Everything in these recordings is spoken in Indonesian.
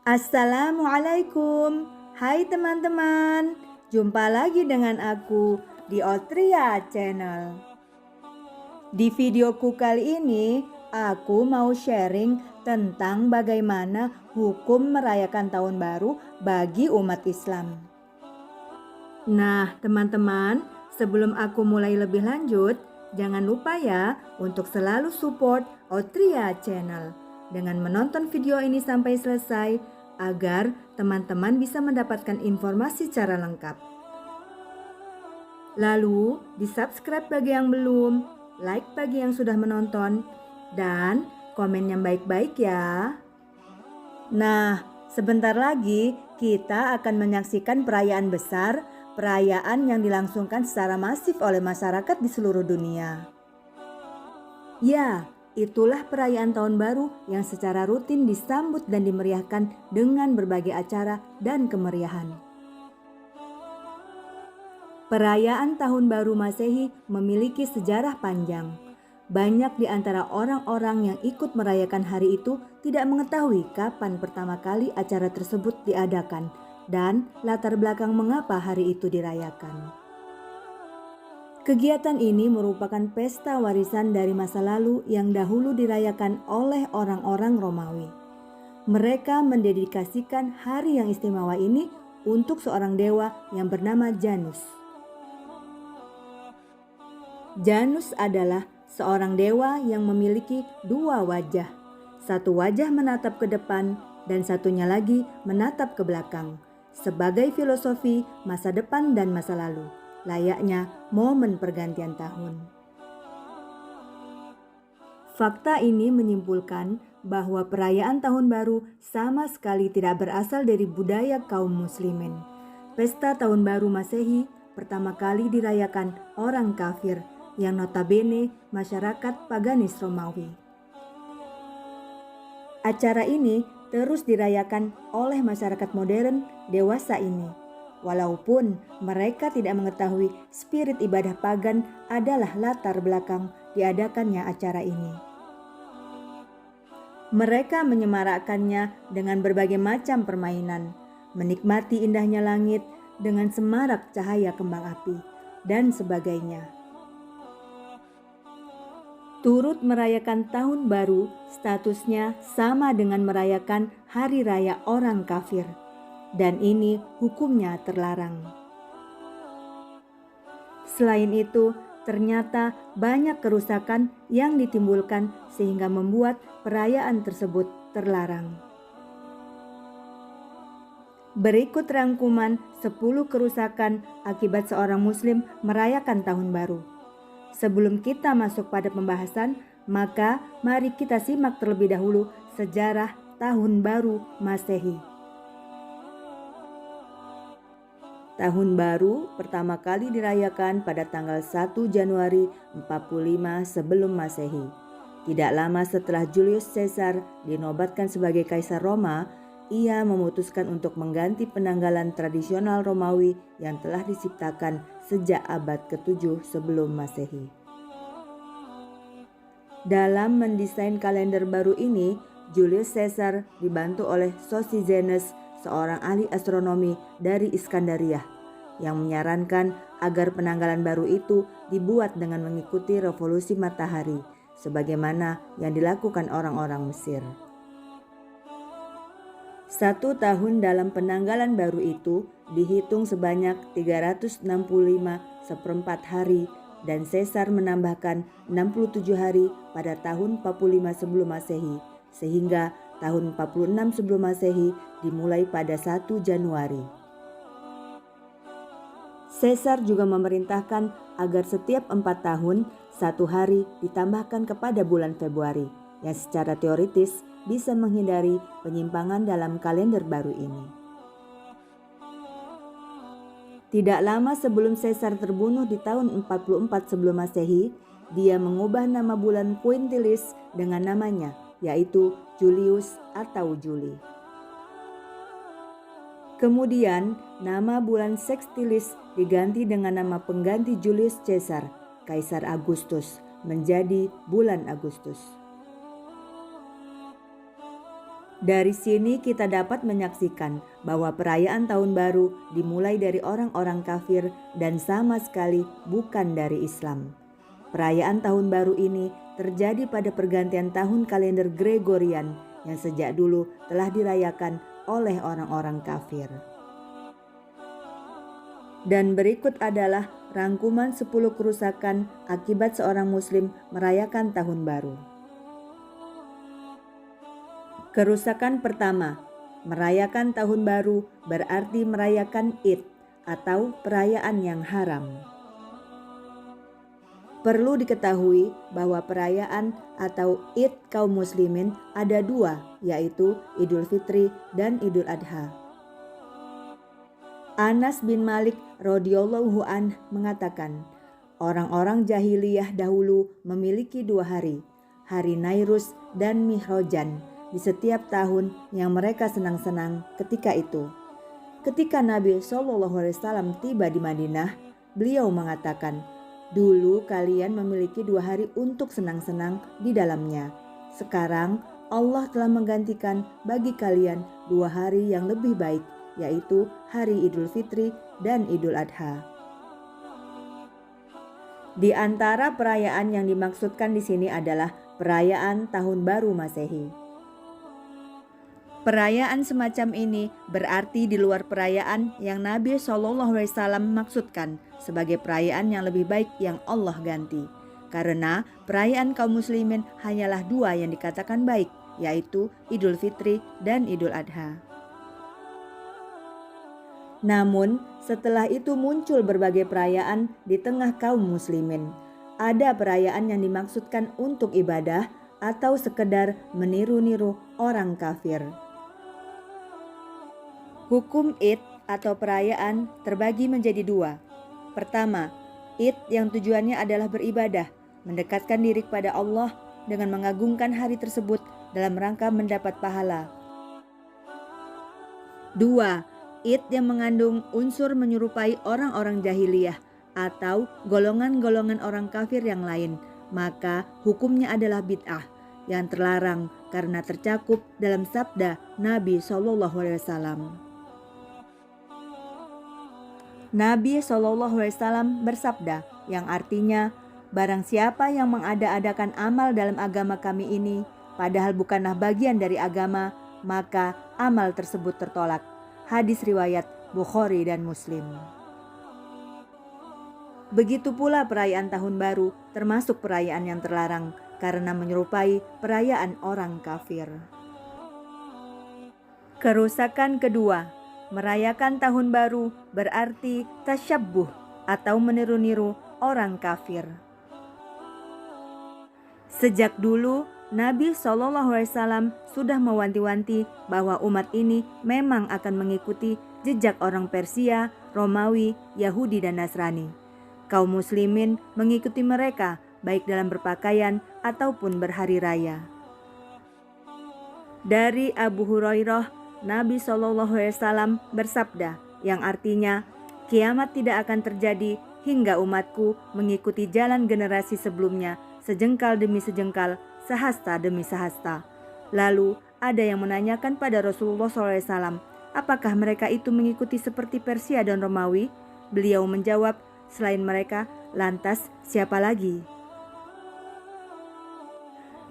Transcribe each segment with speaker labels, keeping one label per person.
Speaker 1: Assalamualaikum, hai teman-teman. Jumpa lagi dengan aku di Otria Channel. Di videoku kali ini, aku mau sharing tentang bagaimana hukum merayakan tahun baru bagi umat Islam. Nah, teman-teman, sebelum aku mulai lebih lanjut, jangan lupa ya untuk selalu support Otria Channel dengan menonton video ini sampai selesai agar teman-teman bisa mendapatkan informasi secara lengkap. Lalu, di-subscribe bagi yang belum, like bagi yang sudah menonton, dan komen yang baik-baik ya. Nah, sebentar lagi kita akan menyaksikan perayaan besar, perayaan yang dilangsungkan secara masif oleh masyarakat di seluruh dunia. Ya, itulah perayaan tahun baru yang secara rutin disambut dan dimeriahkan dengan berbagai acara dan kemeriahan. Perayaan Tahun Baru Masehi memiliki sejarah panjang. Banyak di antara orang-orang yang ikut merayakan hari itu tidak mengetahui kapan pertama kali acara tersebut diadakan dan latar belakang mengapa hari itu dirayakan. Kegiatan ini merupakan pesta warisan dari masa lalu yang dahulu dirayakan oleh orang-orang Romawi. Mereka mendedikasikan hari yang istimewa ini untuk seorang dewa yang bernama Janus. Janus adalah seorang dewa yang memiliki dua wajah. Satu wajah menatap ke depan dan satunya lagi menatap ke belakang. Sebagai filosofi masa depan dan masa lalu, layaknya momen pergantian tahun. Fakta ini menyimpulkan bahwa perayaan tahun baru sama sekali tidak berasal dari budaya kaum muslimin. Pesta tahun baru Masehi pertama kali dirayakan orang kafir yang notabene masyarakat paganis Romawi. Acara ini terus dirayakan oleh masyarakat modern dewasa ini, walaupun mereka tidak mengetahui spirit ibadah pagan adalah latar belakang diadakannya acara ini. Mereka menyemarakkannya dengan berbagai macam permainan, menikmati indahnya langit dengan semarak cahaya kembang api, dan sebagainya. Turut merayakan tahun baru statusnya sama dengan merayakan hari raya orang kafir, dan ini hukumnya terlarang. Selain itu, ternyata banyak kerusakan yang ditimbulkan sehingga membuat perayaan tersebut terlarang. Berikut rangkuman 10 kerusakan akibat seorang muslim merayakan tahun baru. Sebelum kita masuk pada pembahasan, maka mari kita simak terlebih dahulu sejarah Tahun Baru Masehi. Tahun Baru pertama kali dirayakan pada tanggal 1 Januari 45 sebelum Masehi. Tidak lama setelah Julius Caesar dinobatkan sebagai Kaisar Roma, ia memutuskan untuk mengganti penanggalan tradisional Romawi yang telah diciptakan sejak abad ke-7 sebelum Masehi. Dalam mendesain kalender baru ini, Julius Caesar dibantu oleh Sosigenes, seorang ahli astronomi dari Iskandaria, yang menyarankan agar penanggalan baru itu dibuat dengan mengikuti revolusi matahari, sebagaimana yang dilakukan orang-orang Mesir. 1 tahun dalam penanggalan baru itu dihitung sebanyak 365 seperempat hari dan Caesar menambahkan 67 hari pada tahun 45 sebelum Masehi sehingga tahun 46 sebelum Masehi dimulai pada 1 Januari. Caesar juga memerintahkan agar setiap 4 tahun 1 hari ditambahkan kepada bulan Februari yang secara teoritis bisa menghindari penyimpangan dalam kalender baru ini. Tidak lama sebelum Caesar terbunuh di tahun 44 sebelum Masehi, dia mengubah nama bulan Quintilis dengan namanya, yaitu Julius atau Juli. Kemudian, nama bulan Sextilis diganti dengan nama pengganti Julius Caesar, Kaisar Agustus, menjadi bulan Agustus. Dari sini kita dapat menyaksikan bahwa perayaan tahun baru dimulai dari orang-orang kafir dan sama sekali bukan dari Islam. Perayaan tahun baru ini terjadi pada pergantian tahun kalender Gregorian yang sejak dulu telah dirayakan oleh orang-orang kafir. Dan berikut adalah rangkuman 10 kerusakan akibat seorang muslim merayakan tahun baru. Kerusakan pertama, merayakan tahun baru berarti merayakan Id atau perayaan yang haram. Perlu diketahui bahwa perayaan atau Id kaum muslimin ada dua, yaitu Idul Fitri dan Idul Adha. Anas bin Malik radhiyallahu anh mengatakan, orang-orang jahiliyah dahulu memiliki dua hari Nairus dan Mihrojan di setiap tahun yang mereka senang-senang ketika itu. Ketika Nabi SAW tiba di Madinah, beliau mengatakan, dulu kalian memiliki 2 hari untuk senang-senang di dalamnya. Sekarang Allah telah menggantikan bagi kalian 2 hari yang lebih baik, yaitu hari Idul Fitri dan Idul Adha. Di antara perayaan yang dimaksudkan di sini adalah perayaan Tahun Baru Masehi. Perayaan semacam ini berarti di luar perayaan yang Nabi SAW maksudkan sebagai perayaan yang lebih baik yang Allah ganti. Karena perayaan kaum muslimin hanyalah 2 yang dikatakan baik, yaitu Idul Fitri dan Idul Adha. Namun setelah itu muncul berbagai perayaan di tengah kaum muslimin. Ada perayaan yang dimaksudkan untuk ibadah atau sekedar meniru-niru orang kafir. Hukum Id atau perayaan terbagi menjadi 2. Pertama, Id yang tujuannya adalah beribadah, mendekatkan diri kepada Allah dengan mengagungkan hari tersebut dalam rangka mendapat pahala. 2. Id yang mengandung unsur menyerupai orang-orang jahiliyah atau golongan-golongan orang kafir yang lain, maka hukumnya adalah bid'ah yang terlarang karena tercakup dalam sabda Nabi SAW. Nabi SAW bersabda yang artinya, barang siapa yang mengada-adakan amal dalam agama kami ini, padahal bukanlah bagian dari agama, maka amal tersebut tertolak. Hadis riwayat Bukhari dan Muslim. Begitu pula perayaan Tahun Baru termasuk perayaan yang terlarang karena menyerupai perayaan orang kafir. Kerusakan kedua, merayakan Tahun Baru berarti tasyabbuh atau meniru-niru orang kafir. Sejak dulu Nabi SAW sudah mewanti-wanti bahwa umat ini memang akan mengikuti jejak orang Persia, Romawi, Yahudi dan Nasrani. Kaum muslimin mengikuti mereka baik dalam berpakaian ataupun berhari raya. Dari Abu Hurairah, Nabi SAW bersabda yang artinya, kiamat tidak akan terjadi hingga umatku mengikuti jalan generasi sebelumnya sejengkal demi sejengkal, sehasta demi sehasta. Lalu ada yang menanyakan pada Rasulullah SAW, apakah mereka itu mengikuti seperti Persia dan Romawi? Beliau menjawab, selain mereka, lantas siapa lagi?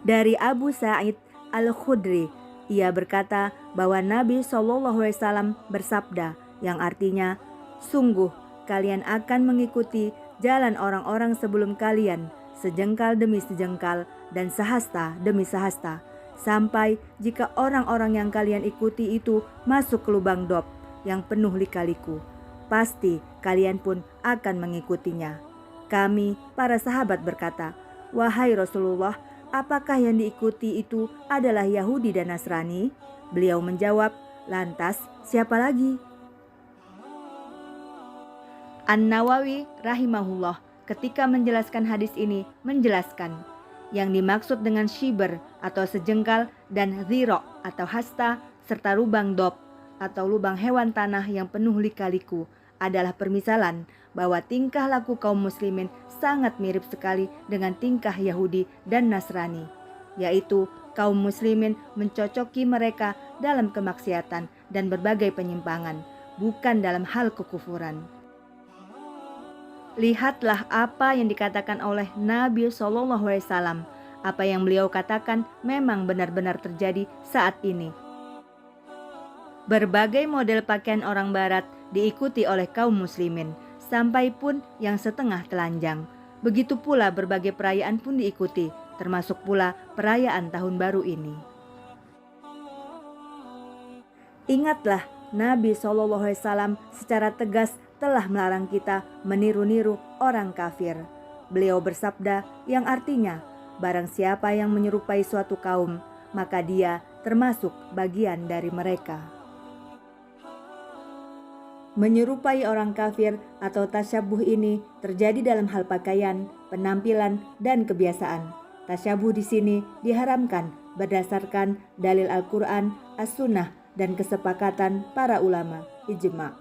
Speaker 1: Dari Abu Sa'id Al-Khudri, ia berkata bahwa Nabi SAW bersabda yang artinya, sungguh kalian akan mengikuti jalan orang-orang sebelum kalian sejengkal demi sejengkal dan sehasta demi sehasta, sampai jika orang-orang yang kalian ikuti itu masuk ke lubang dop yang penuh lika-liku, pasti kalian pun akan mengikutinya. Kami para sahabat berkata, wahai Rasulullah, apakah yang diikuti itu adalah Yahudi dan Nasrani? Beliau menjawab, lantas siapa lagi? An-Nawawi rahimahullah ketika menjelaskan hadis ini menjelaskan, yang dimaksud dengan shiber atau sejengkal dan ziro atau hasta serta lubang dop atau lubang hewan tanah yang penuh lika-liku adalah permisalan bahwa tingkah laku kaum muslimin sangat mirip sekali dengan tingkah Yahudi dan Nasrani, yaitu kaum muslimin mencocoki mereka dalam kemaksiatan dan berbagai penyimpangan, bukan dalam hal kekufuran. Lihatlah apa yang dikatakan oleh Nabi SAW. Apa yang beliau katakan memang benar-benar terjadi saat ini. Berbagai model pakaian orang barat diikuti oleh kaum muslimin, sampai pun yang setengah telanjang. Begitu pula berbagai perayaan pun diikuti, termasuk pula perayaan tahun baru ini. Ingatlah, Nabi SAW secara tegas telah melarang kita meniru-niru orang kafir. Beliau bersabda yang artinya, barang siapa yang menyerupai suatu kaum, maka dia termasuk bagian dari mereka. Menyerupai orang kafir atau tasyabuh ini terjadi dalam hal pakaian, penampilan, dan kebiasaan. Tasyabuh di sini diharamkan berdasarkan dalil Al-Quran, As-Sunnah, dan kesepakatan para ulama, ijma'.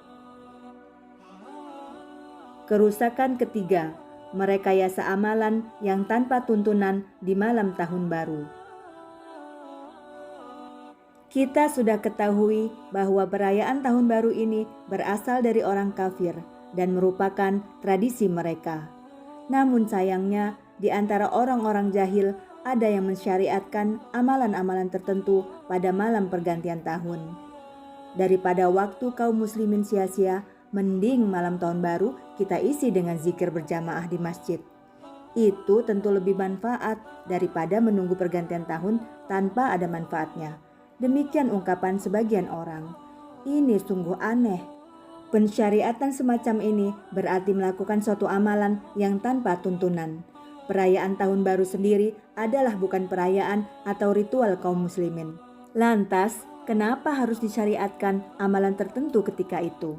Speaker 1: Kerusakan ketiga, merekayasa amalan yang tanpa tuntunan di malam tahun baru. Kita sudah ketahui bahwa perayaan tahun baru ini berasal dari orang kafir dan merupakan tradisi mereka. Namun sayangnya, di antara orang-orang jahil ada yang mensyariatkan amalan-amalan tertentu pada malam pergantian tahun. Daripada waktu kaum muslimin sia-sia, mending malam tahun baru kita isi dengan zikir berjamaah di masjid. Itu tentu lebih manfaat daripada menunggu pergantian tahun tanpa ada manfaatnya. Demikian ungkapan sebagian orang. Ini sungguh aneh. Pensyariatan semacam ini berarti melakukan suatu amalan yang tanpa tuntunan. Perayaan tahun baru sendiri adalah bukan perayaan atau ritual kaum muslimin. Lantas, kenapa harus disyariatkan amalan tertentu ketika itu?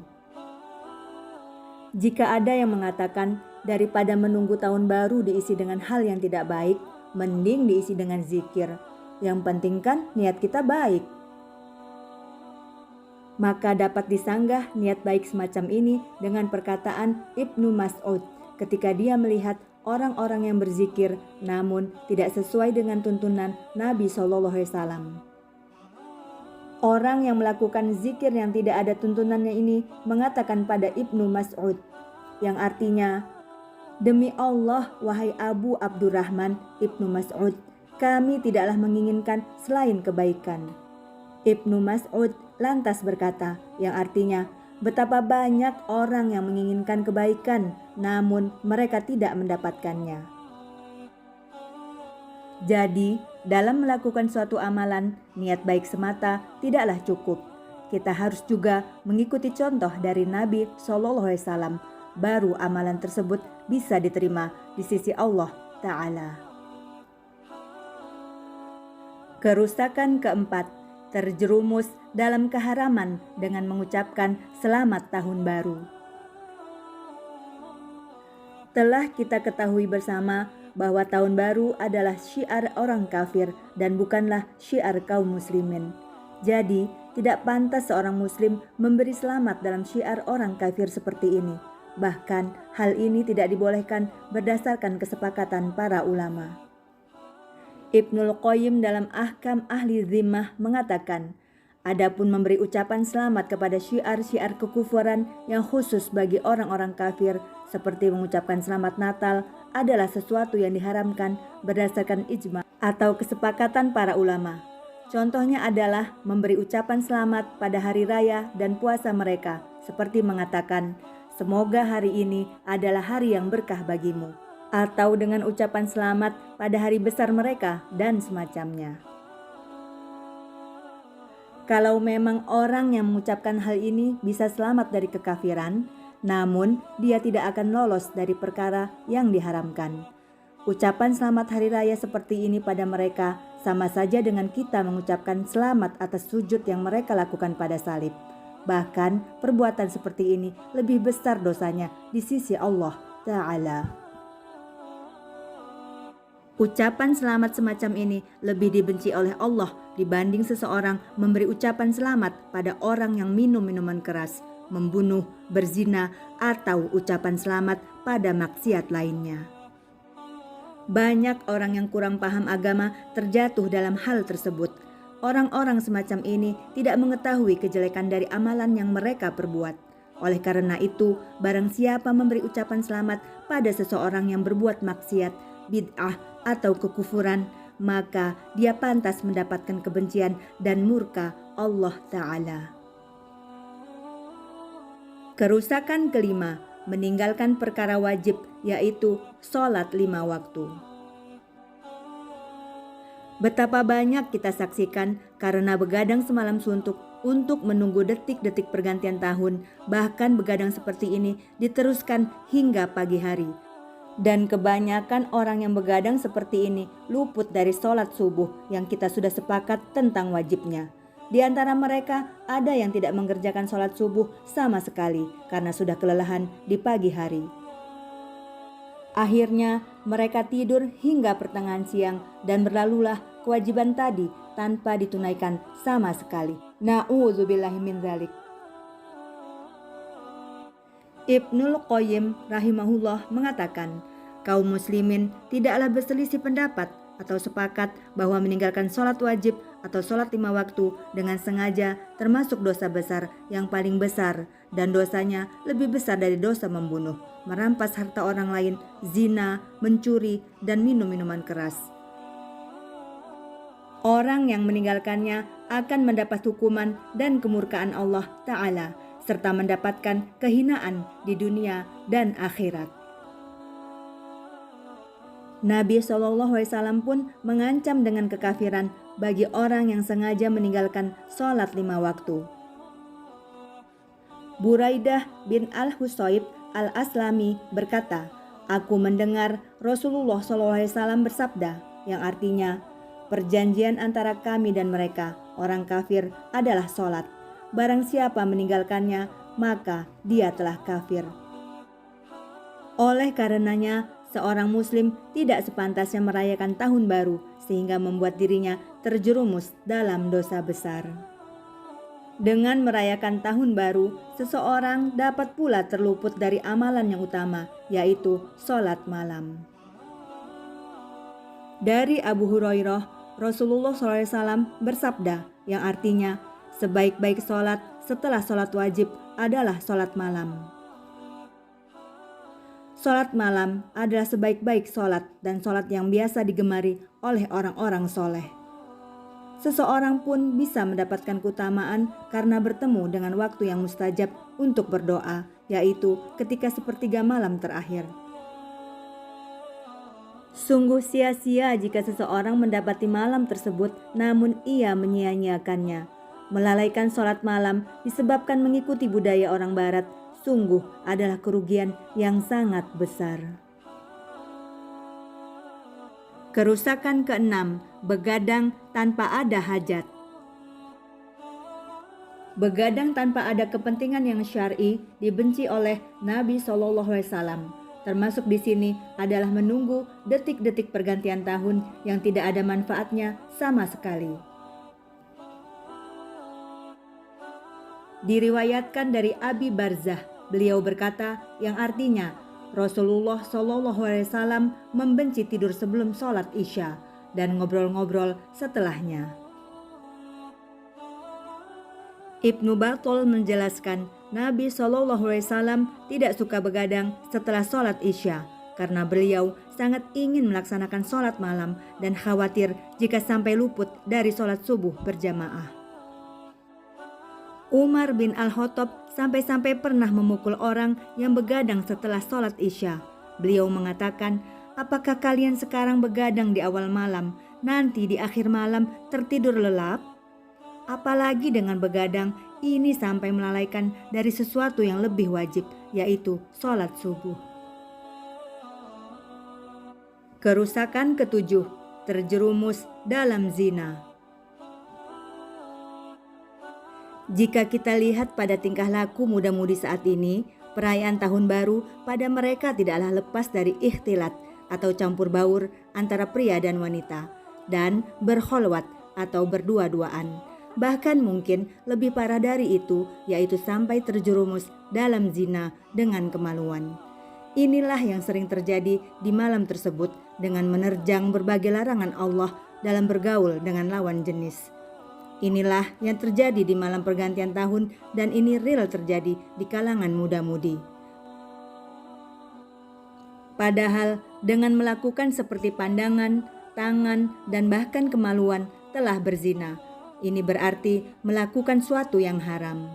Speaker 1: Jika ada yang mengatakan daripada menunggu tahun baru diisi dengan hal yang tidak baik, mending diisi dengan zikir. Yang penting kan niat kita baik. Maka dapat disanggah niat baik semacam ini dengan perkataan Ibnu Mas'ud ketika dia melihat orang-orang yang berzikir namun tidak sesuai dengan tuntunan Nabi SAW. Orang yang melakukan zikir yang tidak ada tuntunannya ini mengatakan pada Ibnu Mas'ud, yang artinya, demi Allah wahai Abu Abdurrahman Ibnu Mas'ud, kami tidaklah menginginkan selain kebaikan. Ibnu Mas'ud lantas berkata, yang artinya, betapa banyak orang yang menginginkan kebaikan namun mereka tidak mendapatkannya. Jadi, dalam melakukan suatu amalan, niat baik semata tidaklah cukup. Kita harus juga mengikuti contoh dari Nabi SAW, baru amalan tersebut bisa diterima di sisi Allah Ta'ala. Kerusakan keempat, terjerumus dalam keharaman dengan mengucapkan selamat tahun baru. Telah kita ketahui bersama bahwa tahun baru adalah syiar orang kafir dan bukanlah syiar kaum muslimin. Jadi, tidak pantas seorang muslim memberi selamat dalam syiar orang kafir seperti ini. Bahkan, hal ini tidak dibolehkan berdasarkan kesepakatan para ulama. Ibnul Qayyim dalam Ahkam Ahli Zimmah mengatakan, adapun memberi ucapan selamat kepada syiar-syiar kekufuran yang khusus bagi orang-orang kafir seperti mengucapkan selamat Natal adalah sesuatu yang diharamkan berdasarkan ijma atau kesepakatan para ulama. Contohnya adalah memberi ucapan selamat pada hari raya dan puasa mereka, seperti mengatakan, semoga hari ini adalah hari yang berkah bagimu, atau dengan ucapan selamat pada hari besar mereka dan semacamnya. Kalau memang orang yang mengucapkan hal ini bisa selamat dari kekafiran, namun dia tidak akan lolos dari perkara yang diharamkan. Ucapan selamat hari raya seperti ini pada mereka sama saja dengan kita mengucapkan selamat atas sujud yang mereka lakukan pada salib. Bahkan perbuatan seperti ini lebih besar dosanya di sisi Allah Ta'ala. Ucapan selamat semacam ini lebih dibenci oleh Allah dibanding seseorang memberi ucapan selamat pada orang yang minum minuman keras, membunuh, berzina, atau ucapan selamat pada maksiat lainnya. Banyak orang yang kurang paham agama terjatuh dalam hal tersebut. Orang-orang semacam ini tidak mengetahui kejelekan dari amalan yang mereka perbuat. Oleh karena itu, barang siapa memberi ucapan selamat pada seseorang yang berbuat maksiat, bid'ah, atau kekufuran, maka dia pantas mendapatkan kebencian dan murka Allah Ta'ala. Kerusakan kelima, meninggalkan perkara wajib, yaitu sholat 5 waktu. Betapa banyak kita saksikan karena begadang semalam suntuk untuk menunggu detik-detik pergantian tahun, bahkan begadang seperti ini diteruskan hingga pagi hari. Dan kebanyakan orang yang begadang seperti ini luput dari sholat subuh yang kita sudah sepakat tentang wajibnya. Di antara mereka ada yang tidak mengerjakan sholat subuh sama sekali karena sudah kelelahan di pagi hari. Akhirnya mereka tidur hingga pertengahan siang dan berlalulah kewajiban tadi tanpa ditunaikan sama sekali. Na'udzubillahi min dzalik. Ibnul Qayyim rahimahullah mengatakan, kaum muslimin tidaklah berselisih pendapat atau sepakat bahwa meninggalkan sholat wajib atau sholat 5 waktu dengan sengaja termasuk dosa besar yang paling besar, dan dosanya lebih besar dari dosa membunuh, merampas harta orang lain, zina, mencuri, dan minum minuman keras. Orang yang meninggalkannya akan mendapat hukuman dan kemurkaan Allah Ta'ala, serta mendapatkan kehinaan di dunia dan akhirat. Nabi SAW pun mengancam dengan kekafiran bagi orang yang sengaja meninggalkan sholat 5 waktu. Buraidah bin Al-Husayb Al-Aslami berkata, aku mendengar Rasulullah SAW bersabda, yang artinya, perjanjian antara kami dan mereka, orang kafir, adalah sholat. Barang siapa meninggalkannya, maka dia telah kafir. Oleh karenanya, seorang muslim tidak sepantasnya merayakan tahun baru sehingga membuat dirinya terjerumus dalam dosa besar. Dengan merayakan tahun baru, seseorang dapat pula terluput dari amalan yang utama, yaitu sholat malam. Dari Abu Hurairah, Rasulullah SAW bersabda, yang artinya, sebaik-baik sholat setelah sholat wajib adalah sholat malam. Sholat malam adalah sebaik-baik sholat dan sholat yang biasa digemari oleh orang-orang soleh. Seseorang pun bisa mendapatkan keutamaan karena bertemu dengan waktu yang mustajab untuk berdoa, yaitu ketika sepertiga malam terakhir. Sungguh sia-sia jika seseorang mendapati malam tersebut namun ia menyia-nyiakannya. Melalaikan sholat malam disebabkan mengikuti budaya orang barat, sungguh adalah kerugian yang sangat besar. Kerusakan keenam, begadang tanpa ada hajat. Begadang tanpa ada kepentingan yang syar'i dibenci oleh Nabi SAW. Termasuk di sini adalah menunggu detik-detik pergantian tahun yang tidak ada manfaatnya sama sekali. Diriwayatkan dari Abi Barzah, beliau berkata, yang artinya Rasulullah SAW membenci tidur sebelum sholat Isya dan ngobrol-ngobrol setelahnya. Ibnu Battul menjelaskan, Nabi SAW tidak suka begadang setelah sholat Isya karena beliau sangat ingin melaksanakan sholat malam dan khawatir jika sampai luput dari sholat subuh berjamaah. Umar bin Al-Khattab sampai-sampai pernah memukul orang yang begadang setelah sholat Isya. Beliau mengatakan, apakah kalian sekarang begadang di awal malam, nanti di akhir malam tertidur lelap? Apalagi dengan begadang, ini sampai melalaikan dari sesuatu yang lebih wajib, yaitu sholat subuh. Kerusakan ketujuh, terjerumus dalam zina. Jika kita lihat pada tingkah laku muda-mudi saat ini, perayaan tahun baru pada mereka tidaklah lepas dari ikhtilat atau campur baur antara pria dan wanita, dan berkholwat atau berdua-duaan. Bahkan mungkin lebih parah dari itu, yaitu sampai terjerumus dalam zina dengan kemaluan. Inilah yang sering terjadi di malam tersebut, dengan menerjang berbagai larangan Allah dalam bergaul dengan lawan jenis. Inilah yang terjadi di malam pergantian tahun dan ini real terjadi di kalangan muda-mudi. Padahal dengan melakukan seperti pandangan, tangan, dan bahkan kemaluan telah berzina. Ini berarti melakukan suatu yang haram.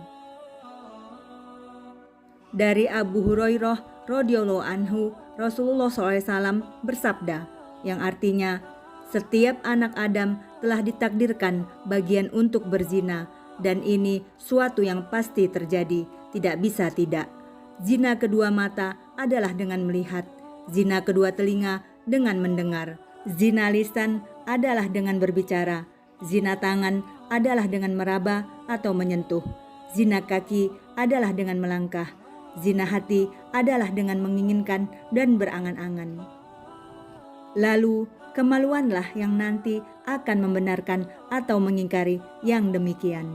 Speaker 1: Dari Abu Hurairah radhiyallahu anhu, Rasulullah SAW bersabda, yang artinya, setiap anak Adam telah ditakdirkan bagian untuk berzina, dan ini suatu yang pasti terjadi, tidak bisa tidak. Zina kedua mata adalah dengan melihat, zina kedua telinga dengan mendengar, zina lisan adalah dengan berbicara, zina tangan adalah dengan meraba atau menyentuh, zina kaki adalah dengan melangkah, zina hati adalah dengan menginginkan dan berangan-angan. Lalu kemaluanlah yang nanti akan membenarkan atau mengingkari yang demikian.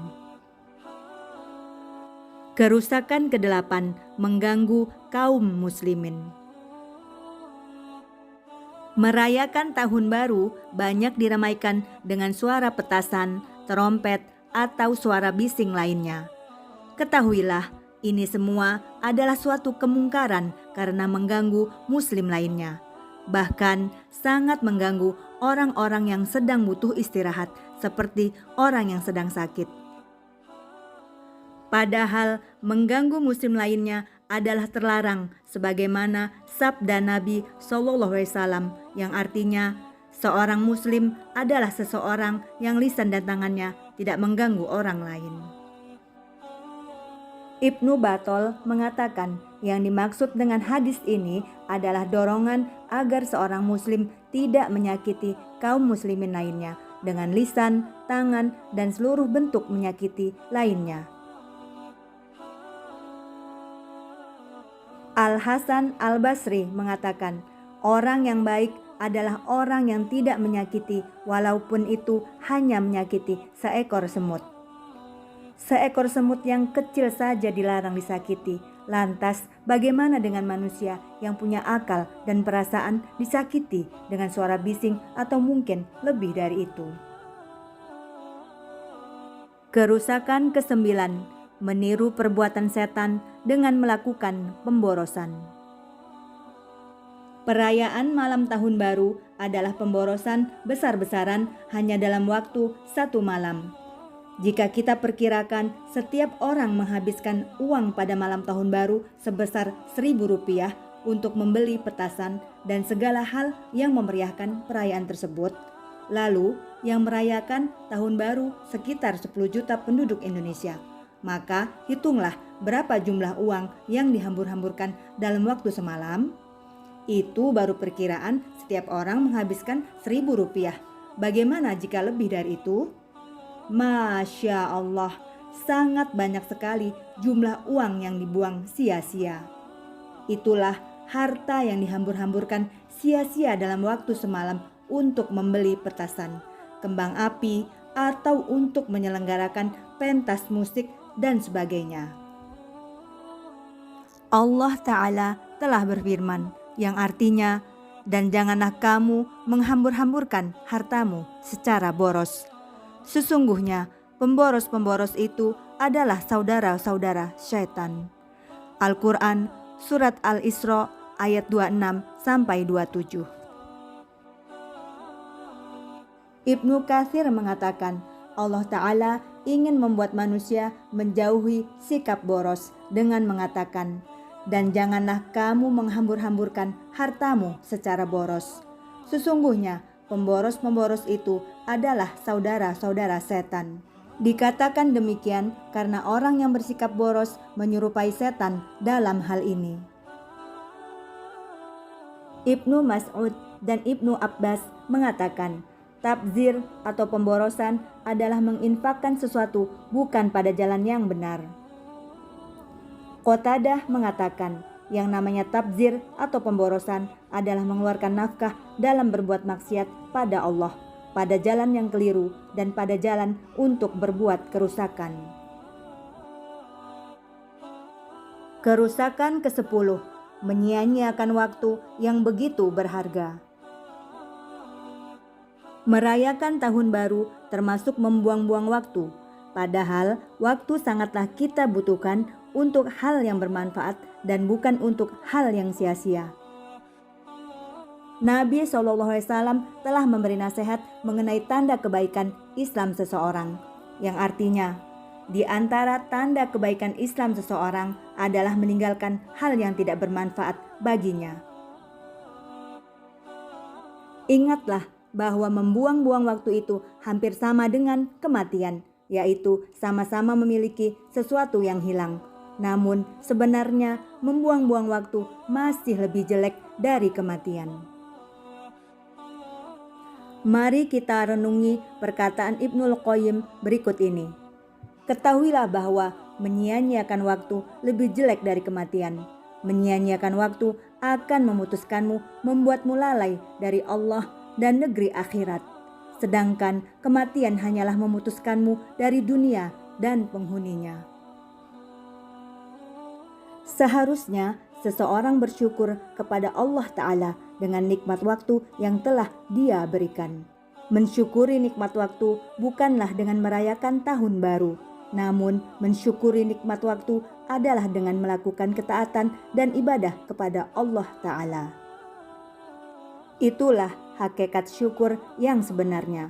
Speaker 1: Kerusakan ke-8 mengganggu kaum muslimin. Merayakan tahun baru banyak diramaikan dengan suara petasan, trompet, atau suara bising lainnya. Ketahuilah, ini semua adalah suatu kemungkaran karena mengganggu muslim lainnya. Bahkan sangat mengganggu orang-orang yang sedang butuh istirahat seperti orang yang sedang sakit. Padahal mengganggu muslim lainnya adalah terlarang sebagaimana sabda Nabi SAW yang artinya seorang muslim adalah seseorang yang lisan dan tangannya tidak mengganggu orang lain. Ibnu Batol mengatakan yang dimaksud dengan hadis ini adalah dorongan agar seorang muslim tidak menyakiti kaum muslimin lainnya dengan lisan, tangan, dan seluruh bentuk menyakiti lainnya. Al-Hasan Al-Basri mengatakan, orang yang baik adalah orang yang tidak menyakiti walaupun itu hanya menyakiti seekor semut. Seekor semut yang kecil saja dilarang disakiti. Lantas bagaimana dengan manusia yang punya akal dan perasaan disakiti dengan suara bising atau mungkin lebih dari itu? Kerusakan ke-9, meniru perbuatan setan dengan melakukan pemborosan. Perayaan malam tahun baru adalah pemborosan besar-besaran hanya dalam waktu 1 malam. Jika kita perkirakan setiap orang menghabiskan uang pada malam tahun baru sebesar Rp1.000 untuk membeli petasan dan segala hal yang memeriahkan perayaan tersebut, lalu yang merayakan tahun baru sekitar 10 juta penduduk Indonesia, maka hitunglah berapa jumlah uang yang dihambur-hamburkan dalam waktu semalam. Itu baru perkiraan setiap orang menghabiskan Rp1.000. Bagaimana jika lebih dari itu? Masya Allah, sangat banyak sekali jumlah uang yang dibuang sia-sia. Itulah harta yang dihambur-hamburkan sia-sia dalam waktu semalam untuk membeli petasan, kembang api, atau untuk menyelenggarakan pentas musik dan sebagainya. Allah Ta'ala telah berfirman yang artinya, dan janganlah kamu menghambur-hamburkan hartamu secara boros. Sesungguhnya pemboros-pemboros itu adalah saudara-saudara syaitan. Al-Quran Surat Al-Isra ayat 26-27. Ibnu Katsir mengatakan Allah Ta'ala ingin membuat manusia menjauhi sikap boros dengan mengatakan, dan janganlah kamu menghambur-hamburkan hartamu secara boros. Sesungguhnya pemboros-pemboros itu adalah saudara-saudara setan. Dikatakan demikian karena orang yang bersikap boros menyerupai setan dalam hal ini. Ibnu Mas'ud dan Ibnu Abbas mengatakan, tabzir atau pemborosan adalah menginfakkan sesuatu bukan pada jalan yang benar. Qatadah mengatakan, yang namanya tabzir atau pemborosan adalah mengeluarkan nafkah dalam berbuat maksiat pada Allah, pada jalan yang keliru, dan pada jalan untuk berbuat kerusakan. Kerusakan ke-10, menyia-nyiakan waktu yang begitu berharga. Merayakan tahun baru termasuk membuang-buang waktu. Padahal waktu sangatlah kita butuhkan untuk hal yang bermanfaat dan bukan untuk hal yang sia-sia. Nabi SAW telah memberi nasihat mengenai tanda kebaikan Islam seseorang, yang artinya di antara tanda kebaikan Islam seseorang adalah meninggalkan hal yang tidak bermanfaat baginya. Ingatlah bahwa membuang-buang waktu itu hampir sama dengan kematian, yaitu sama-sama memiliki sesuatu yang hilang. Namun sebenarnya membuang-buang waktu masih lebih jelek dari kematian. Mari kita renungi perkataan Ibnul Qayyim berikut ini. Ketahuilah bahwa menyia-nyiakan waktu lebih jelek dari kematian. Menyia-nyiakan waktu akan memutuskanmu, membuatmu lalai dari Allah dan negeri akhirat. Sedangkan kematian hanyalah memutuskanmu dari dunia dan penghuninya. Seharusnya seseorang bersyukur kepada Allah Ta'ala dengan nikmat waktu yang telah Dia berikan. Mensyukuri nikmat waktu bukanlah dengan merayakan tahun baru, namun mensyukuri nikmat waktu adalah dengan melakukan ketaatan dan ibadah kepada Allah Ta'ala. Itulah hakikat syukur yang sebenarnya.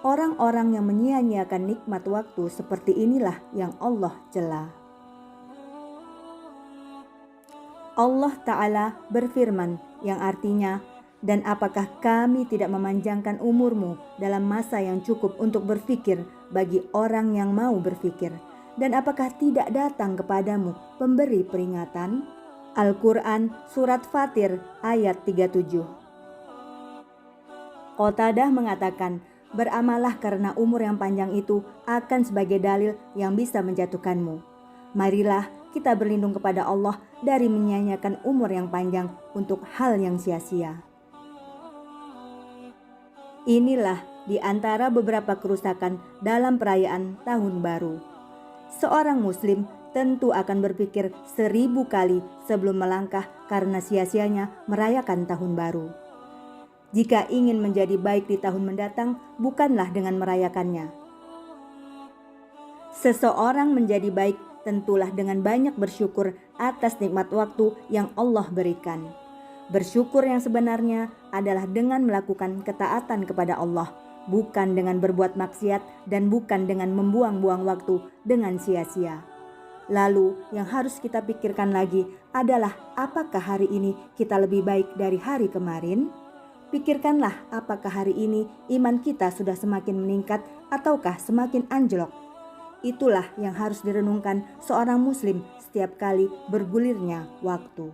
Speaker 1: Orang-orang yang menyia-nyiakan nikmat waktu seperti inilah yang Allah cela. Allah Ta'ala berfirman yang artinya, dan apakah kami tidak memanjangkan umurmu dalam masa yang cukup untuk berfikir bagi orang yang mau berfikir? Dan apakah tidak datang kepadamu pemberi peringatan? Al-Quran Surat Fatir ayat 37. Qatadah mengatakan, beramallah karena umur yang panjang itu akan sebagai dalil yang bisa menjatuhkanmu. Marilah kita berlindung kepada Allah dari menyia-nyiakan umur yang panjang untuk hal yang sia-sia. Inilah di antara beberapa kerusakan dalam perayaan Tahun Baru. Seorang Muslim tentu akan berpikir 1000 kali sebelum melangkah karena sia-sianya merayakan Tahun Baru. Jika ingin menjadi baik di tahun mendatang, bukanlah dengan merayakannya. Seseorang menjadi baik tentulah dengan banyak bersyukur atas nikmat waktu yang Allah berikan. Bersyukur yang sebenarnya adalah dengan melakukan ketaatan kepada Allah, bukan dengan berbuat maksiat dan bukan dengan membuang-buang waktu dengan sia-sia. Lalu yang harus kita pikirkan lagi adalah apakah hari ini kita lebih baik dari hari kemarin? Pikirkanlah apakah hari ini iman kita sudah semakin meningkat ataukah semakin anjlok. Itulah yang harus direnungkan seorang muslim setiap kali bergulirnya waktu.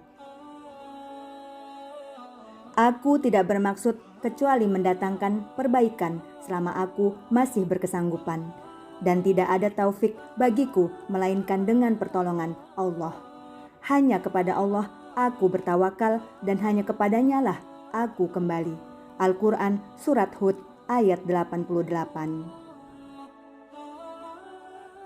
Speaker 1: Aku tidak bermaksud kecuali mendatangkan perbaikan selama aku masih berkesanggupan. Dan tidak ada taufik bagiku melainkan dengan pertolongan Allah. Hanya kepada Allah aku bertawakal dan hanya kepadanya lah aku kembali. Al-Quran Surat Hud ayat 88.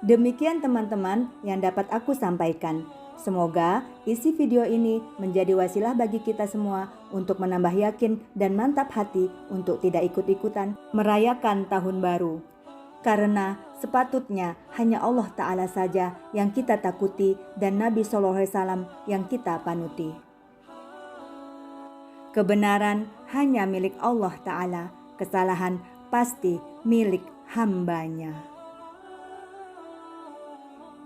Speaker 1: Demikian teman-teman yang dapat aku sampaikan. Semoga isi video ini menjadi wasilah bagi kita semua untuk menambah yakin dan mantap hati untuk tidak ikut-ikutan merayakan tahun baru. Karena sepatutnya hanya Allah Ta'ala saja yang kita takuti dan Nabi SAW yang kita panuti. Kebenaran hanya milik Allah Ta'ala, kesalahan pasti milik hambanya.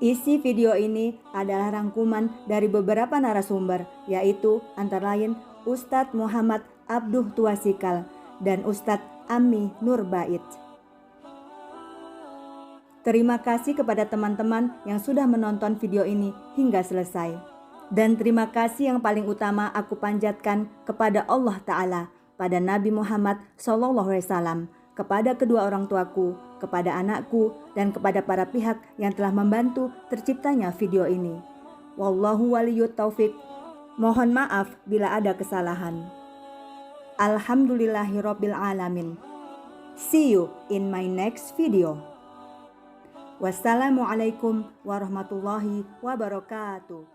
Speaker 1: Isi video ini adalah rangkuman dari beberapa narasumber, yaitu antara lain Ustadz Muhammad Abduh Tuasikal dan Ustadz Ammi Nurbait. Terima kasih kepada teman-teman yang sudah menonton video ini hingga selesai. Dan terima kasih yang paling utama aku panjatkan kepada Allah Ta'ala, pada Nabi Muhammad SAW, kepada kedua orang tuaku, kepada anakku, dan kepada para pihak yang telah membantu terciptanya video ini. Wallahu waliyut taufik. Mohon maaf bila ada kesalahan. Alhamdulillahirabbil alamin. See you in my next video. Wassalamualaikum warahmatullahi wabarakatuh.